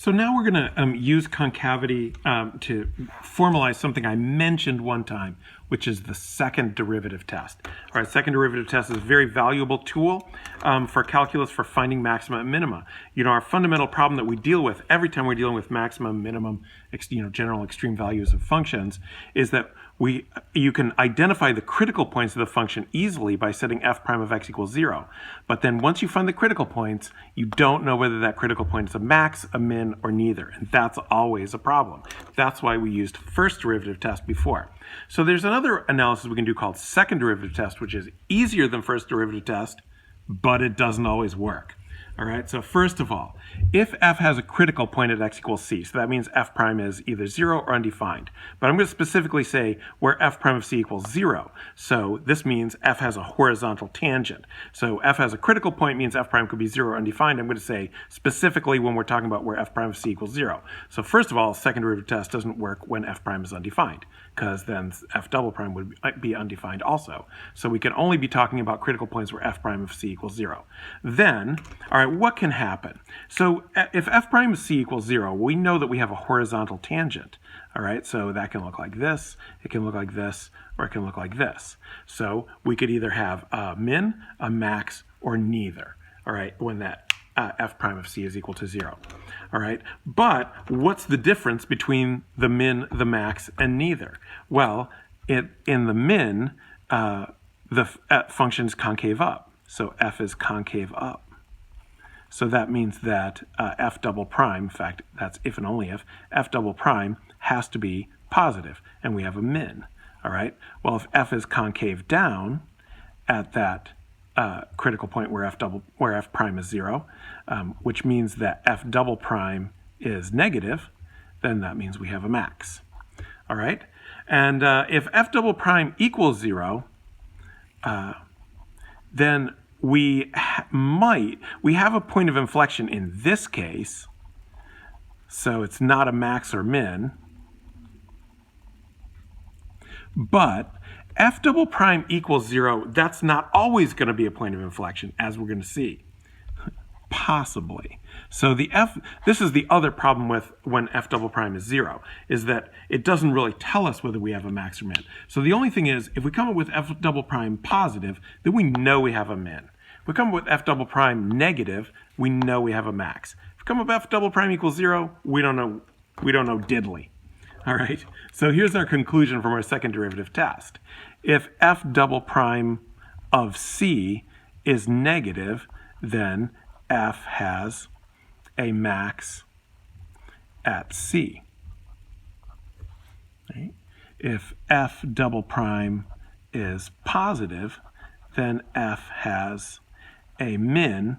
So now we're going to use concavity to formalize something I mentioned one time, which is the second derivative test. All right, second derivative test is a very valuable tool for calculus for finding maxima and minima. You know, our fundamental problem that we deal with every time we're dealing with maximum, minimum, general extreme values of functions is that you can identify the critical points of the function easily by setting f prime of x equals 0. But then once you find the critical points, you don't know whether that critical point is a max, a min, or neither. And that's always a problem. That's why we used first derivative test before. So there's another analysis we can do called second derivative test, which is easier than first derivative test, but it doesn't always work. All right, so first of all, if f has a critical point at x equals c, so that means f prime is either 0 or undefined. But I'm going to specifically say where f prime of c equals 0. So this means f has a horizontal tangent. So f has a critical point means f prime could be 0 or undefined. I'm going to say specifically when we're talking about where f prime of c equals 0. So first of all, second derivative test doesn't work when f prime is undefined, because then f double prime would be undefined also. So we can only be talking about critical points where f prime of c equals 0. Then, all right, what can happen? So if f prime of c equals 0, we know that we have a horizontal tangent. All right, so that can look like this, it can look like this, or it can look like this. So we could either have a min, a max, or neither, all right, when that f prime of c is equal to 0. All right, but what's the difference between the min, the max, and neither? Well, in the min, the function is concave up, so f is concave up. So that means that f double prime, in fact, that's if and only if, f double prime has to be positive, and we have a min, all right? Well, if f is concave down at that critical point where f prime is 0, which means that f double prime is negative, then that means we have a max, all right? And if f double prime equals 0, then we have a point of inflection in this case, so it's not a max or min, but f double prime equals 0, that's not always going to be a point of inflection, as we're going to see. Possibly. So this is the other problem with when f double prime is 0, is that it doesn't really tell us whether we have a max or min. So the only thing is, if we come up with f double prime positive, then we know we have a min. If we come up with f double prime negative, we know we have a max. If we come up with f double prime equals 0, we don't know diddly. All right, so here's our conclusion from our second derivative test. If f double prime of c is negative, then f has a max at c. Right? If f double prime is positive, then f has a min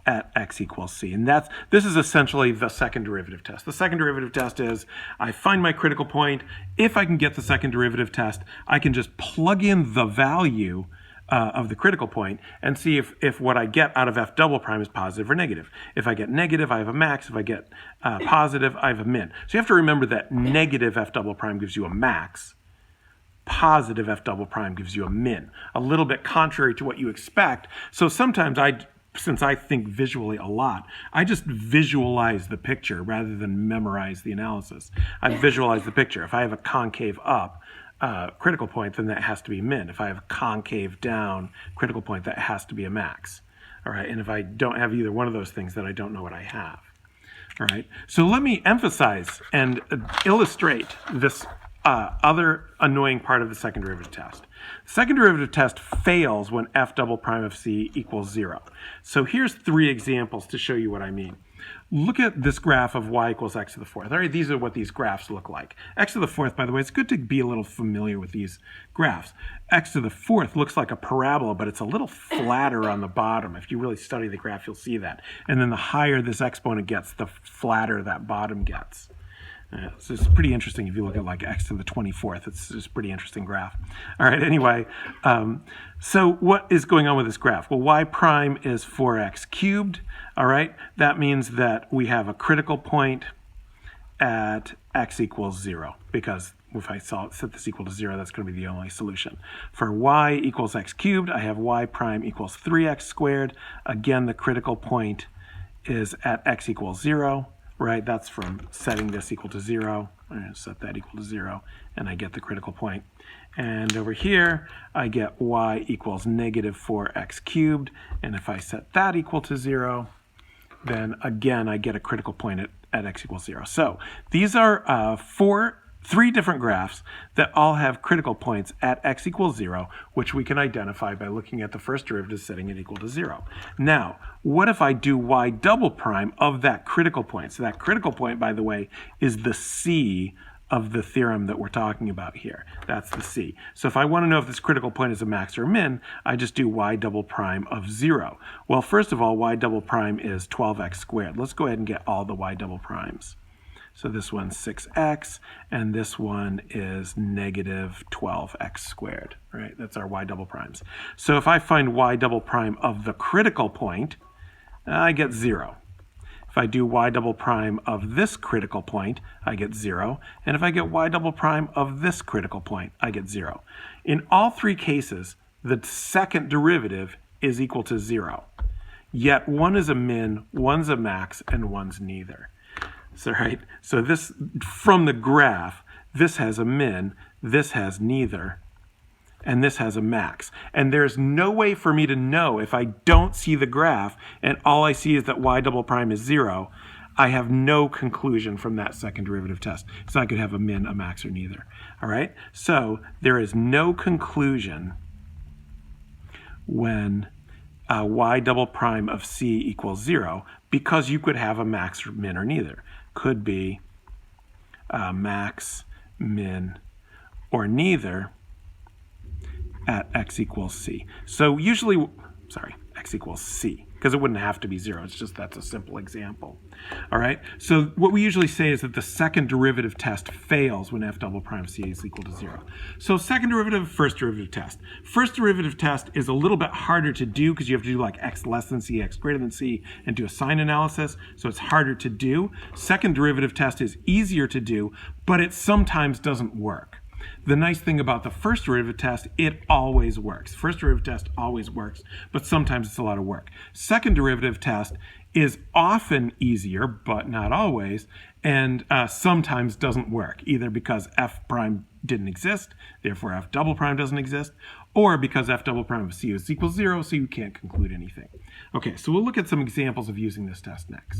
at x equals c. And this is essentially the second derivative test. The second derivative test is I find my critical point. If I can get the second derivative test, I can just plug in the value of the critical point and see if what I get out of f double prime is positive or negative. If I get negative, I have a max. If I get positive, I have a min. So you have to remember that negative f double prime gives you a max. Positive f double prime gives you a min. A little bit contrary to what you expect. So sometimes since I think visually a lot, I just visualize the picture rather than memorize the analysis. I visualize the picture. If I have a concave up critical point, then that has to be min. If I have a concave down critical point, that has to be a max. All right, and if I don't have either one of those things, then I don't know what I have. All right, so let me emphasize and illustrate this other annoying part of the second derivative test. The second derivative test fails when f double prime of c equals 0. So here's 3 examples to show you what I mean. Look at this graph of y equals x to the 4th. All right, these are what these graphs look like. X to the 4th, by the way, it's good to be a little familiar with these graphs. X to the 4th looks like a parabola, but it's a little flatter on the bottom. If you really study the graph, you'll see that. And then the higher this exponent gets, the flatter that bottom gets. So it's pretty interesting if you look at like x to the 24th. It's just a pretty interesting graph. All right, anyway, so what is going on with this graph? Well, y prime is 4x cubed. All right, that means that we have a critical point at x equals 0, because if I set this equal to 0, that's going to be the only solution. For y equals x cubed, I have y prime equals 3x squared. Again, the critical point is at x equals 0. right? That's from setting this equal to 0. I'm going to set that equal to 0, and I get the critical point. And over here, I get y equals negative 4x cubed, and if I set that equal to 0, then again, I get a critical point at x equals 0. So these are three different graphs that all have critical points at x equals 0, which we can identify by looking at the first derivative setting it equal to 0. Now, what if I do y double prime of that critical point? So that critical point, by the way, is the C of the theorem that we're talking about here. That's the C. So if I want to know if this critical point is a max or a min, I just do y double prime of 0. Well, first of all, y double prime is 12x squared. Let's go ahead and get all the y double primes. So this one's 6x, and this one is negative 12x squared, right? That's our y double primes. So if I find y double prime of the critical point, I get 0. If I do y double prime of this critical point, I get 0. And if I get y double prime of this critical point, I get 0. In all three cases, the second derivative is equal to 0. Yet one is a min, one's a max, and one's neither. So, right? So this, from the graph, this has a min, this has neither, and this has a max. And there's no way for me to know if I don't see the graph and all I see is that y double prime is 0, I have no conclusion from that second derivative test. So I could have a min, a max, or neither. All right? So there is no conclusion when y double prime of c equals 0, because you could have a max, or min, or neither. Could be max, min, or neither at x equals c. So usually, x equals c, because it wouldn't have to be 0. It's just that's a simple example. All right? So what we usually say is that the second derivative test fails when f double prime c is equal to 0. So second derivative, first derivative test. First derivative test is a little bit harder to do because you have to do like x less than c, x greater than c, and do a sign analysis. So it's harder to do. Second derivative test is easier to do, but it sometimes doesn't work. The nice thing about the first derivative test, it always works. First derivative test always works, but sometimes it's a lot of work. Second derivative test is often easier, but not always, and sometimes doesn't work, either because f prime didn't exist, therefore f double prime doesn't exist, or because f double prime of c is equals 0, so you can't conclude anything. Okay, so we'll look at some examples of using this test next.